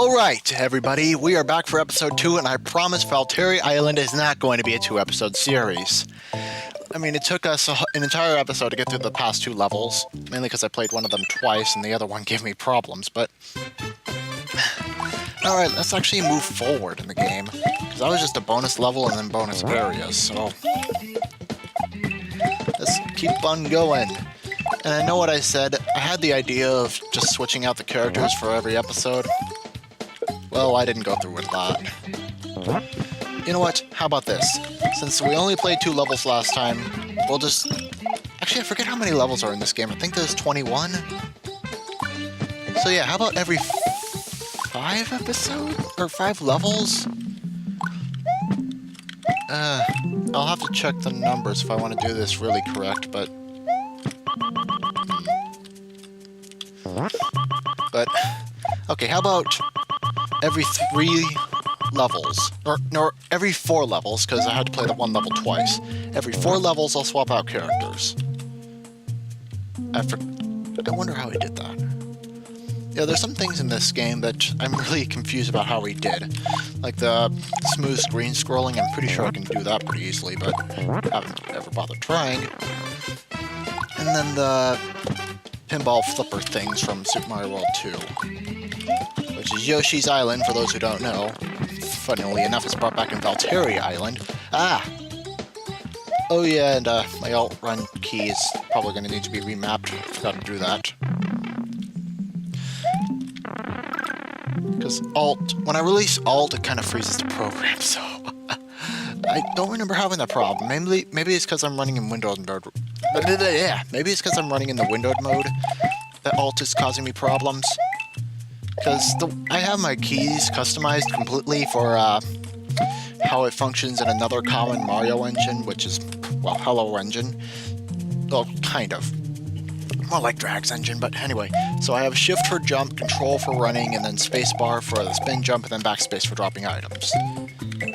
Alright, everybody, we are back for episode 2, and I promise Valtteri Island is not going to be a 2-episode series. I mean, it took us an entire episode to get through the past 2 levels, mainly because I played one of them twice and the other one gave me problems, but... Alright, let's actually move forward in the game, because that was just a bonus level and then bonus areas, so... Let's keep on going. And I know what I said, I had the idea of just switching out the characters for every episode. Well, I didn't go through with that. You know what? How about this? Since we only played 2 levels last time, we'll just... Actually, I forget how many levels are in this game. I think there's 21? So yeah, how about every 5 episodes? Or 5 levels? I'll have to check the numbers if I want to do this really correct, but... Okay, how about every 3 levels? Or, no, every 4 levels, because I had to play that one level twice. Every 4 levels, I'll swap out characters. I wonder how he did that. Yeah, there's some things in this game that I'm really confused about how he did. Like the smooth screen scrolling, I'm pretty sure I can do that pretty easily, but I haven't ever bothered trying. And then the pinball flipper things from Super Mario World 2. Which is Yoshi's Island, for those who don't know. Funnily enough, it's brought back in Valtteri Island. Ah! Oh yeah, and my alt-run key is probably going to need to be remapped. Forgot to do that. Because alt, when I release alt, it kind of freezes the program, so... I don't remember having that problem. Maybe it's because I'm running in windowed mode. Yeah, maybe it's because I'm running in the windowed mode that alt is causing me problems. Because I have my keys customized completely for how it functions in another common Mario engine, which is, well, Hello Engine. Well, kind of. More like Drag's engine, but anyway. So I have shift for jump, control for running, and then spacebar for the spin jump, and then backspace for dropping items.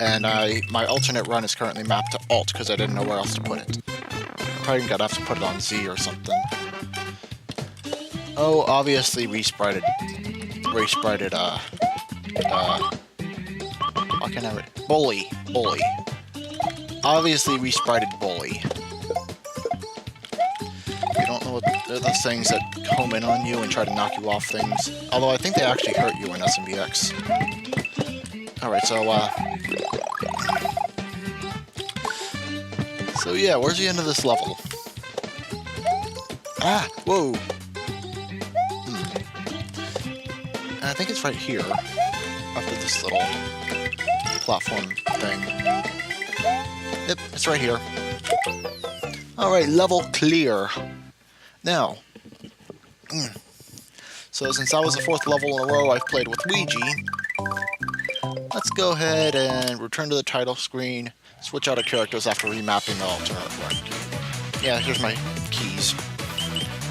And my alternate run is currently mapped to alt because I didn't know where else to put it. I'm probably gonna have to put it on Z or something. Oh, obviously resprited, how can I Bully. Obviously resprited Bully. If you don't know what, they're those things that home in on you and try to knock you off things. Although I think they actually hurt you in SMBX. Alright, so yeah, where's the end of this level? Ah! Whoa! I think it's right here, after this little platform thing. Yep, it's right here. Alright, level clear. Now, so since that was the 4th level in a row I've played with Ouija, let's go ahead and return to the title screen, switch out of characters after remapping the alternate run key. Yeah, here's my keys.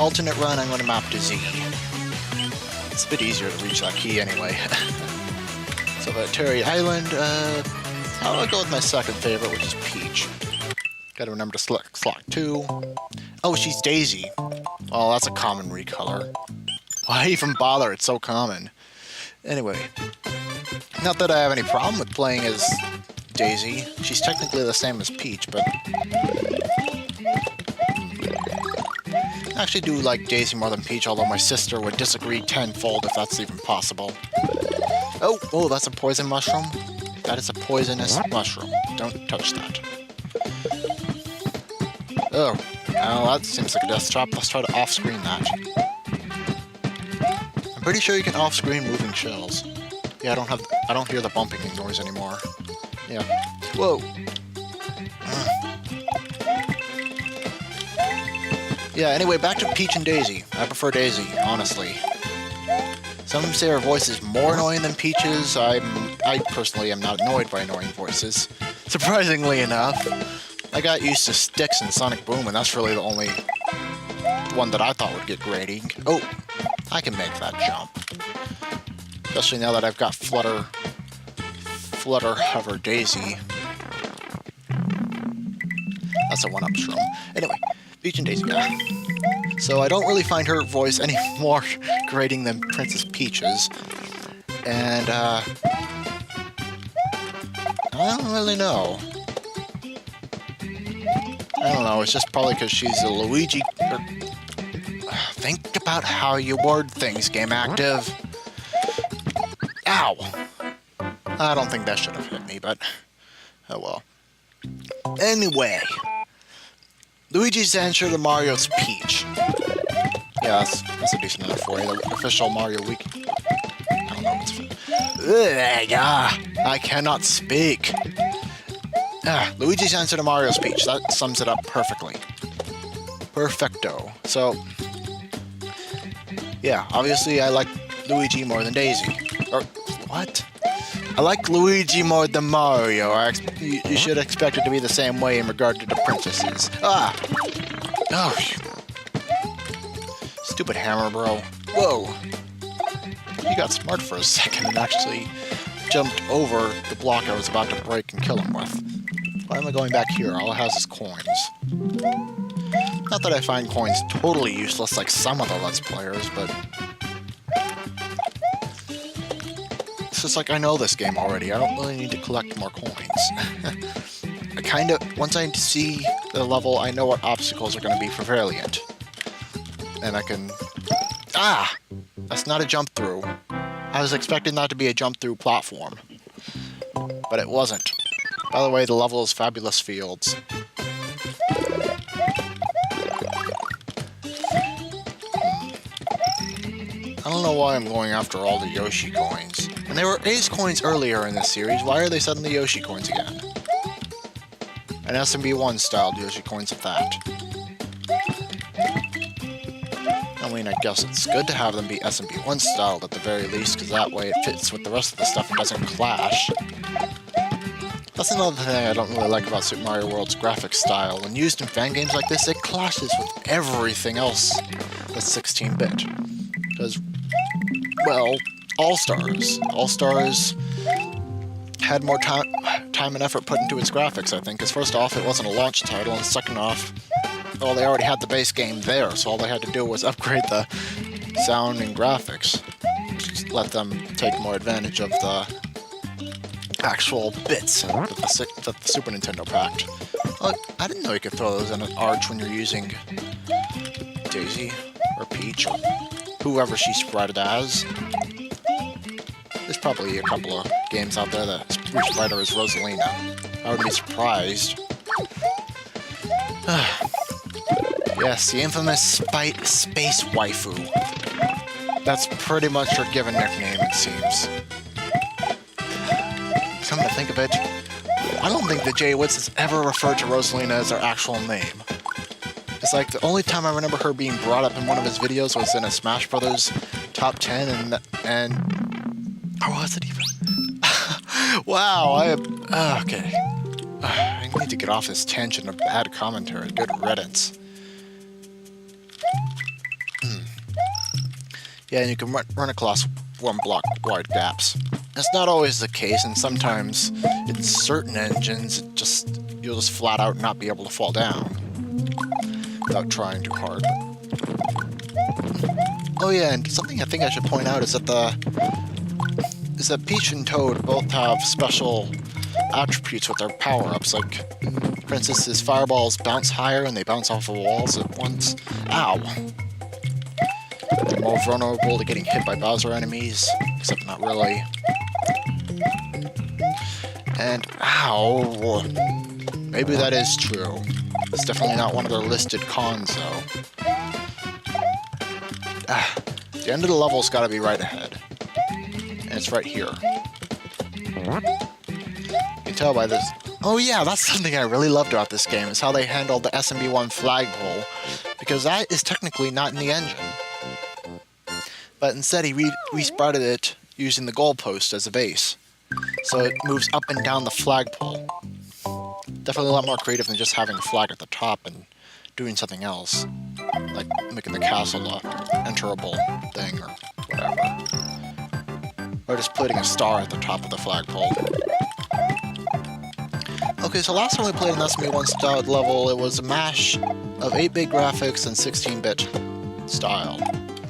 Alternate run, I'm going to map to Z. It's a bit easier to reach that key anyway. So Valtteri Island, I'll go with my second favorite, which is Peach. Gotta remember to select slot 2. Oh, she's Daisy. Well, that's a common recolor. Why even bother? It's so common. Anyway, not that I have any problem with playing as Daisy. She's technically the same as Peach, but... I actually do like Daisy more than Peach, although my sister would disagree tenfold if that's even possible. Oh, that's a poison mushroom? That is a poisonous mushroom. Don't touch that. Oh, well, that seems like a death trap. Let's try to off-screen that. I'm pretty sure you can off-screen moving shells. Yeah, I don't hear the bumping noise anymore. Yeah. Whoa. Yeah, anyway, back to Peach and Daisy. I prefer Daisy, honestly. Some say her voice is more annoying than Peach's. I personally am not annoyed by annoying voices. Surprisingly enough. I got used to Styx and Sonic Boom, and that's really the only one that I thought would get grading. Oh, I can make that jump. Especially now that I've got Flutter Hover Daisy. That's a 1-up shroom. Anyway, Peach and Daisy, yeah. So I don't really find her voice any more grating than Princess Peach's. And, I don't really know. I don't know, it's just probably because she's a Luigi... Think about how you word things, Gameactive. Ow! I don't think that should have hit me, but... Oh well. Anyway. Luigi's answer to Mario's Peach. Yeah, that's a decent enough for you. The official Mario Week... I don't know what's... I cannot speak. Luigi's answer to Mario's Peach. That sums it up perfectly. Perfecto. So... Yeah, obviously I like Luigi more than Daisy. Or... What? I like Luigi more than Mario. You should expect it to be the same way in regard to the princesses. Ah! Oh, stupid hammer, bro. Whoa! He got smart for a second and actually jumped over the block I was about to break and kill him with. Why am I going back here? All it has is coins. Not that I find coins totally useless like some of the Let's Players, but... It's just like I know this game already. I don't really need to collect more coins. Once I see the level, I know what obstacles are going to be for Valiant. And I can... Ah! That's not a jump through. I was expecting that to be a jump through platform. But it wasn't. By the way, the level is Fabulous Fields. I don't know why I'm going after all the Yoshi coins. And they were Ace coins earlier in this series. Why are they suddenly Yoshi coins again? And SMB1 styled Yoshi coins at that. I mean, I guess it's good to have them be SMB1 styled at the very least, because that way it fits with the rest of the stuff and doesn't clash. That's another thing I don't really like about Super Mario World's graphics style. When used in fan games like this, it clashes with everything else that's 16-bit. Because, well, All-Stars. All-Stars had more time and effort put into its graphics, I think, because first off, it wasn't a launch title, and second off, well, they already had the base game there, so all they had to do was upgrade the sound and graphics. Just let them take more advantage of the actual bits that the Super Nintendo packed. Well, I didn't know you could throw those in an arch when you're using Daisy, or Peach, or whoever she's sprited as. There's probably a couple of games out there that spriter is Rosalina. I wouldn't be surprised. Yes, the infamous Space Waifu. That's pretty much her given nickname, it seems. Come to think of it, I don't think the J-Wits has ever referred to Rosalina as her actual name. It's like the only time I remember her being brought up in one of his videos was in a Smash Brothers top 10, and or was it even? Wow, okay. I need to get off this tangent of bad commentary. Good riddance. Yeah, and you can run across one block wide gaps. That's not always the case, and sometimes in certain engines, you'll just flat out not be able to fall down without trying too hard. Oh yeah, and something I think I should point out is that Peach and Toad both have special attributes with their power-ups. Like, Princess's fireballs bounce higher and they bounce off of walls at once. Ow! They're more vulnerable to getting hit by Bowser enemies, except not really. And, ow! Maybe that is true. It's definitely not one of their listed cons, though. The end of the level's gotta be right ahead. And it's right here. You can tell by this... Oh yeah, that's something I really loved about this game, is how they handled the SMB1 flagpole, because that is technically not in the engine. But instead he resprouted it using the goalpost as a base. So it moves up and down the flagpole. Definitely a lot more creative than just having a flag at the top and doing something else. Like making the castle a enterable thing or whatever. Or just putting a star at the top of the flagpole. Okay, so last time we played an SMB1 styled level, it was a mash of 8-bit graphics and 16-bit style.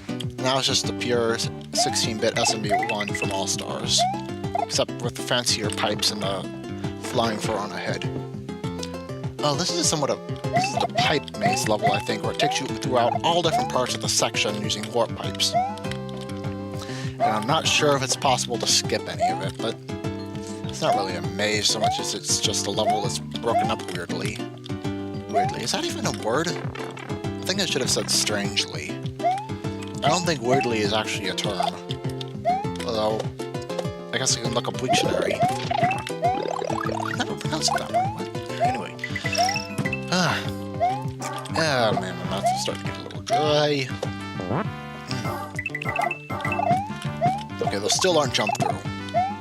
And now it's just the pure 16-bit SMB1 from All Stars, except with the fancier pipes and the flying piranha head. Oh, this is the pipe maze level, I think, where it takes you throughout all different parts of the section using warp pipes. And I'm not sure if it's possible to skip any of it, but it's not really a maze so much as it's just a level that's broken up weirdly. Is that even a word? I think I should have said strangely. I don't think weirdly is actually a term. Although, I guess I can look up Wiktionary. I never pronounced it that way. What? Anyway. Man, my mouth is starting to get a little dry. Okay, those still aren't jump through.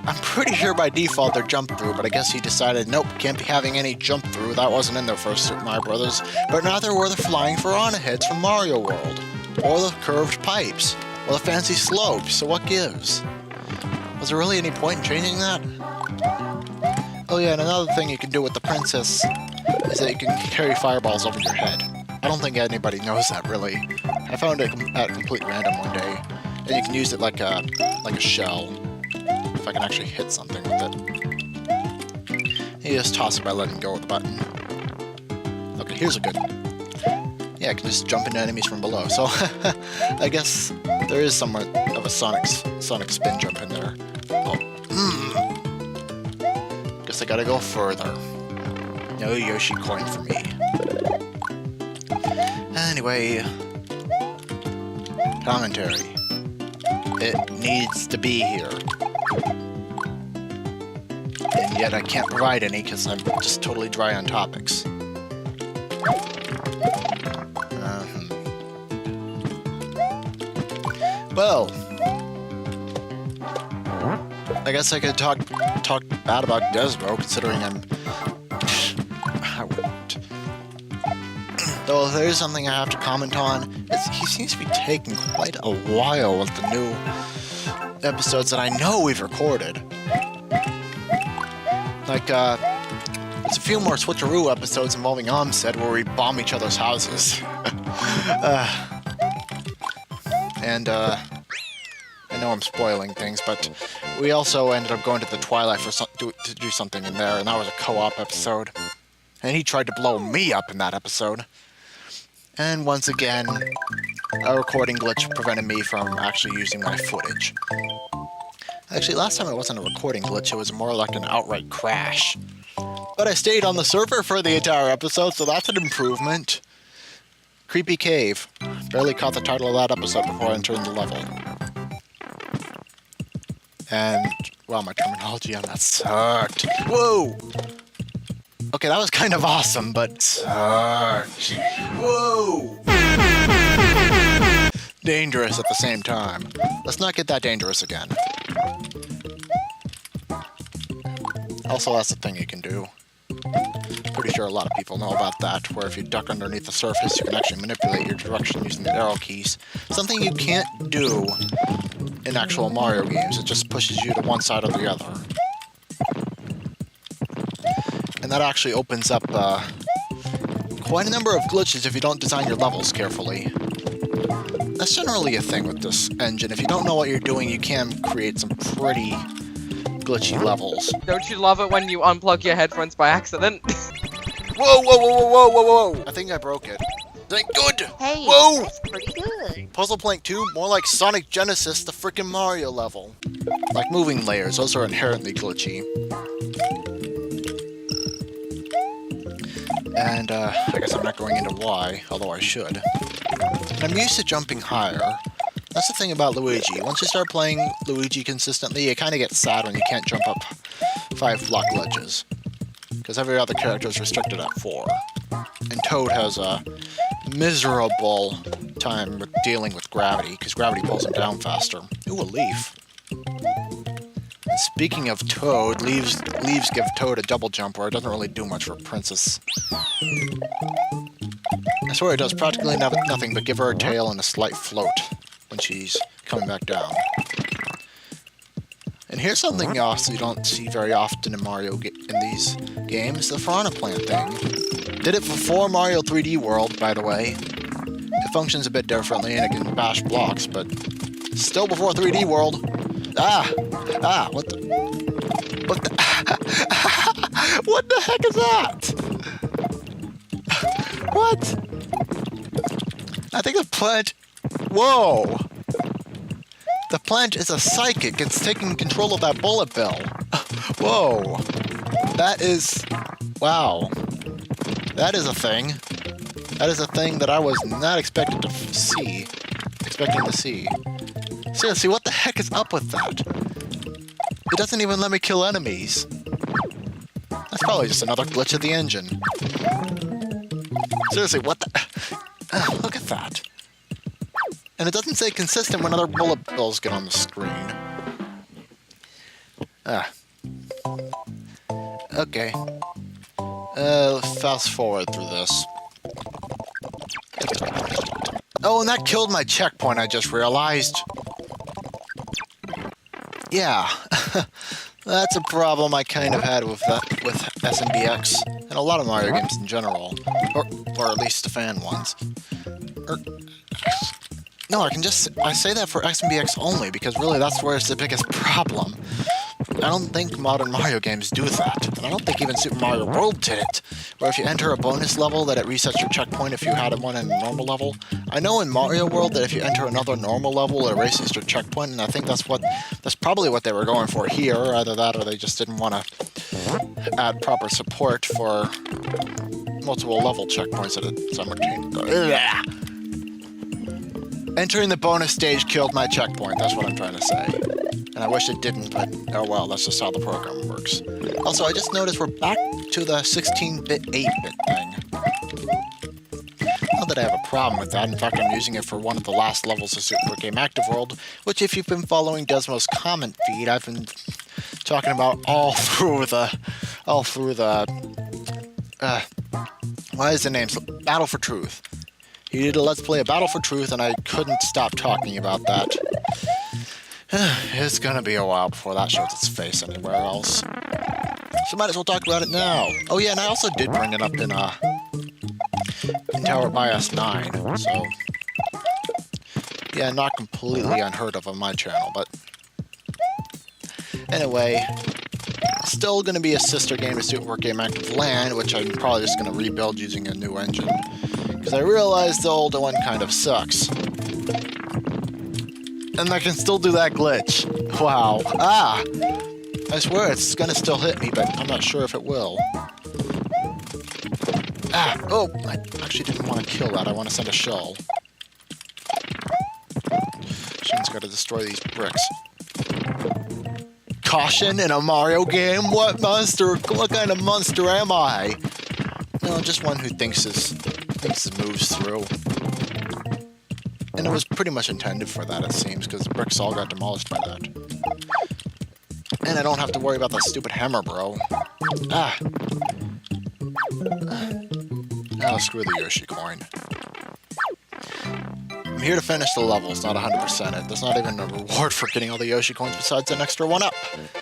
I'm pretty sure by default they're jump through, but I guess he decided, nope, can't be having any jump through. That wasn't in their first Super Mario Brothers. But neither were the flying piranha heads from Mario World, or the curved pipes, or the fancy slopes. So what gives? Was there really any point in changing that? Oh yeah, and another thing you can do with the princess is that you can carry fireballs over your head. I don't think anybody knows that really. I found it at complete random one day, and you can use it like a shell. If I can actually hit something with it. You just toss it by letting go of the button. Okay, here's a good one. Yeah, I can just jump into enemies from below. So I guess there is somewhat of a sonic spin jump in there. Oh, guess I gotta go further. No Yoshi coin for me. Anyway, commentary. It needs to be here. And yet I can't provide any because I'm just totally dry on topics. Well, I guess I could talk bad about Desmo, considering I wouldn't. Though if there is something I have to comment on, he seems to be taking quite a while with the new episodes that I know we've recorded. Like, there's a few more switcheroo episodes involving Amstead where we bomb each other's houses. I know I'm spoiling things, but we also ended up going to the Twilight to do something in there, and that was a co-op episode. And he tried to blow me up in that episode. And once again, a recording glitch prevented me from actually using my footage. Actually, last time it wasn't a recording glitch, it was more like an outright crash. But I stayed on the server for the entire episode, so that's an improvement. Creepy Cave. Barely caught the title of that episode before entering the level. And, wow, my terminology on that sucked. Whoa! Okay, that was kind of awesome, but sucked. Whoa! Dangerous at the same time. Let's not get that dangerous again. Also, that's the thing you can do. Pretty sure a lot of people know about that, where if you duck underneath the surface, you can actually manipulate your direction using the arrow keys. Something you can't do in actual Mario games. It just pushes you to one side or the other. And that actually opens up quite a number of glitches if you don't design your levels carefully. That's generally a thing with this engine. If you don't know what you're doing, you can create some pretty glitchy levels. Don't you love it when you unplug your headphones by accident? Whoa, whoa, whoa, whoa, whoa, whoa! I think I broke it. Thank good! Hey, whoa! that's pretty good. Puzzle Plank 2, more like Sonic Genesis, the frickin' Mario level. Like moving layers, those are inherently glitchy. And, I guess I'm not going into why, although I should. I'm used to jumping higher. That's the thing about Luigi. Once you start playing Luigi consistently, it kind of gets sad when you can't jump up 5 block ledges. Because every other character is restricted at 4. And Toad has a miserable time with dealing with gravity, because gravity pulls him down faster. Ooh, a leaf. And speaking of Toad, leaves give Toad a double jump where it doesn't really do much for Princess. I swear it does practically nothing but give her a tail and a slight float when she's coming back down. And here's something else you don't see very often in in these games, the Piranha Plant thing. Did it before Mario 3D World, by the way. It functions a bit differently and it can bash blocks, but Still before 3D World. What the... What the... What the heck is that? What? I think the plant... Whoa! The plant is a psychic. It's taking control of that bullet bill. Whoa. That is... Wow. That is a thing. That is a thing that I was not expecting to see. Seriously, what the heck is up with that? It doesn't even let me kill enemies. That's probably just another glitch of the engine. Seriously, what the... look at that. And it doesn't say consistent when other bullet bills get on the screen. Okay. Let's fast forward through this. Oh, and that killed my checkpoint, I just realized. Yeah. That's a problem I kind of had with SMBX, and a lot of Mario games in general. Or at least the fan ones. No, I say that for SMBX only, because really that's where it's the biggest problem. I don't think modern Mario games do that, and I don't think even Super Mario World did it, where if you enter a bonus level that it resets your checkpoint if you had one in a normal level. I know in Mario World that if you enter another normal level, it erases your checkpoint, and I think that's probably what they were going for here, either that or they just didn't want to add proper support for multiple level checkpoints at a simultaneous... Entering the bonus stage killed my checkpoint, that's what I'm trying to say. And I wish it didn't, but oh well, that's just how the program works. Also, I just noticed we're back to the 16-bit, 8-bit thing. Not that I have a problem with that, in fact I'm using it for one of the last levels of Super Gameactive World, which if you've been following Desmo's comment feed, I've been talking about all through the... what is the name? Battle for Truth. He did a Let's Play of Battle for Truth, and I couldn't stop talking about that. It's gonna be a while before that shows its face anywhere else. So might as well talk about it now. Oh yeah, and I also did bring it up in Tower Bias 9, so... Yeah, not completely unheard of on my channel, but... Anyway, still gonna be a sister game to Super Gameactive Land, which I'm probably just gonna rebuild using a new engine. Because I realized the older one kind of sucks. And I can still do that glitch. Wow. I swear it's gonna still hit me, but I'm not sure if it will. Oh! I actually didn't want to kill that. I want to send a shell. Shin's gotta destroy these bricks. Caution in a Mario game? What monster? What kind of monster am I? No, just one who thinks his moves through. And it was pretty much intended for that, it seems, because the bricks all got demolished by that. And I don't have to worry about that stupid hammer, bro. Oh, screw the Yoshi coin. I'm here to finish the levels, not 100% it. There's not even a reward for getting all the Yoshi coins besides an extra one up,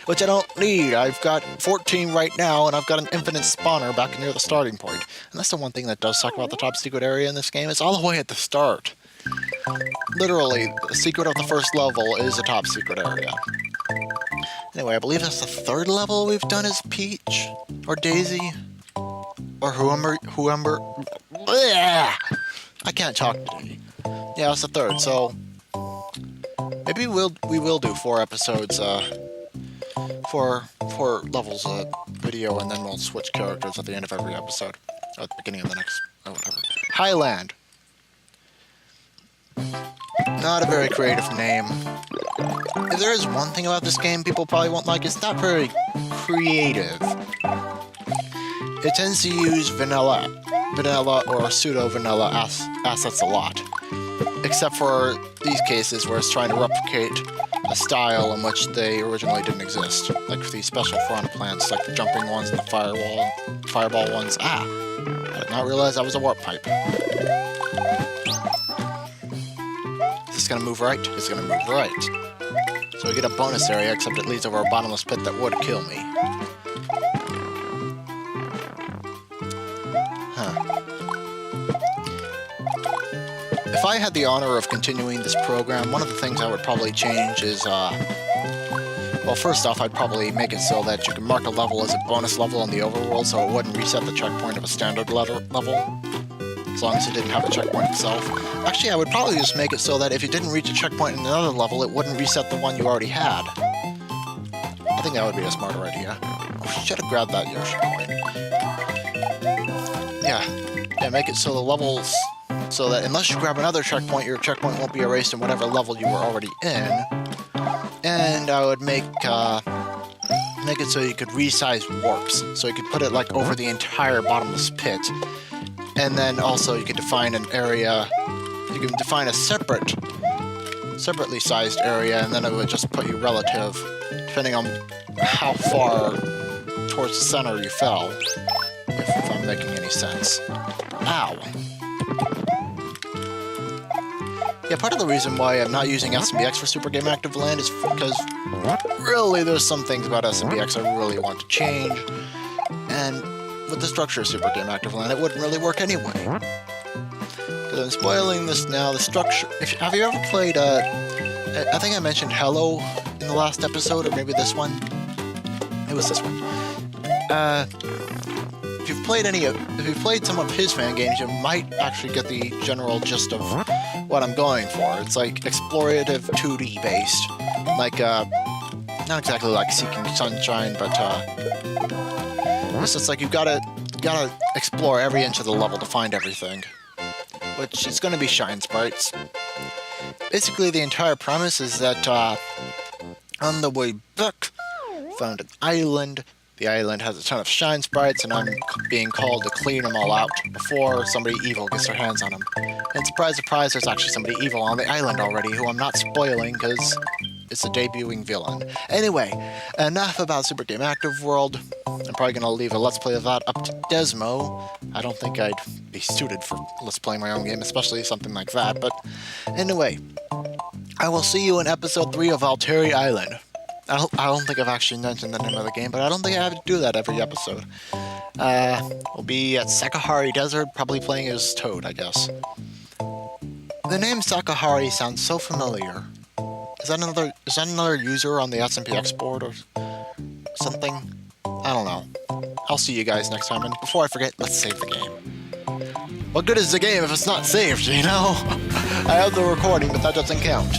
which I don't need. I've got 14 right now, and I've got an infinite spawner back near the starting point. And that's the one thing that does suck about the top secret area in this game. It's all the way at the start. Literally, the secret of the first level is a top secret area. Anyway, I believe that's the third level we've done as Peach, or Daisy, or whoever. Bleh! I can't talk today. Yeah, it's the third, so maybe we will do 4 episodes, 4 levels video, and then we'll switch characters at the end of every episode, or at the beginning of the next, whatever. Highland. Not a very creative name. If there is one thing about this game people probably won't like, it's not very creative. It tends to use vanilla or pseudo-vanilla assets a lot. Except for these cases where it's trying to replicate a style in which they originally didn't exist. Like these special front plants, like the jumping ones and the fireball ones. I did not realize that was a warp pipe. Is this gonna move right? It's gonna move right. So we get a bonus area, except it leads over a bottomless pit that would kill me. If I had the honor of continuing this program, one of the things I would probably change is, well, first off, I'd probably make it so that you can mark a level as a bonus level in the overworld, so it wouldn't reset the checkpoint of a standard level, as long as it didn't have a checkpoint itself. Actually, I would probably just make it so that if you didn't reach a checkpoint in another level, it wouldn't reset the one you already had. I think that would be a smarter idea. Oh, should have grabbed that Yoshi coin. Yeah, make it so the levels, so that unless you grab another checkpoint, your checkpoint won't be erased in whatever level you were already in. And I would make it so you could resize warps, so you could put it like over the entire bottomless pit. And then also you can define an area, you can define a separately sized area, and then it would just put you relative, depending on how far towards the center you fell, if I'm making any sense. Ow. Yeah, part of the reason why I'm not using SMBX for Super Gameactive Land is because really there's some things about SMBX I really want to change, and with the structure of Super Gameactive Land, it wouldn't really work anyway. Because I'm spoiling this now, the structure... have you ever played, I think I mentioned Hello in the last episode, or maybe this one? It was this one. If you've played some of his fan games, you might actually get the general gist of what I'm going for. It's like explorative 2D based. Like, not exactly like Seeking Sunshine, but, it's just like you've gotta explore every inch of the level to find everything. Which is gonna be shine sprites. Basically, the entire premise is that, on the way back, found an island. The island has a ton of shine sprites, and I'm being called to clean them all out before somebody evil gets their hands on them. And surprise, surprise, there's actually somebody evil on the island already, who I'm not spoiling, because it's a debuting villain. Anyway, enough about Super Gameactive World. I'm probably going to leave a Let's Play of that up to Desmo. I don't think I'd be suited for Let's Playing my own game, especially something like that, but anyway. I will see you in Episode 3 of Valtteri Island. I don't think I've actually mentioned the name of the game, but I don't think I have to do that every episode. We'll be at Sakahari Desert, probably playing as Toad, I guess. The name Sakahari sounds so familiar. Is that another user on the SMBX board or something? I don't know. I'll see you guys next time, and before I forget, let's save the game. What good is the game if it's not saved, you know? I have the recording, but that doesn't count.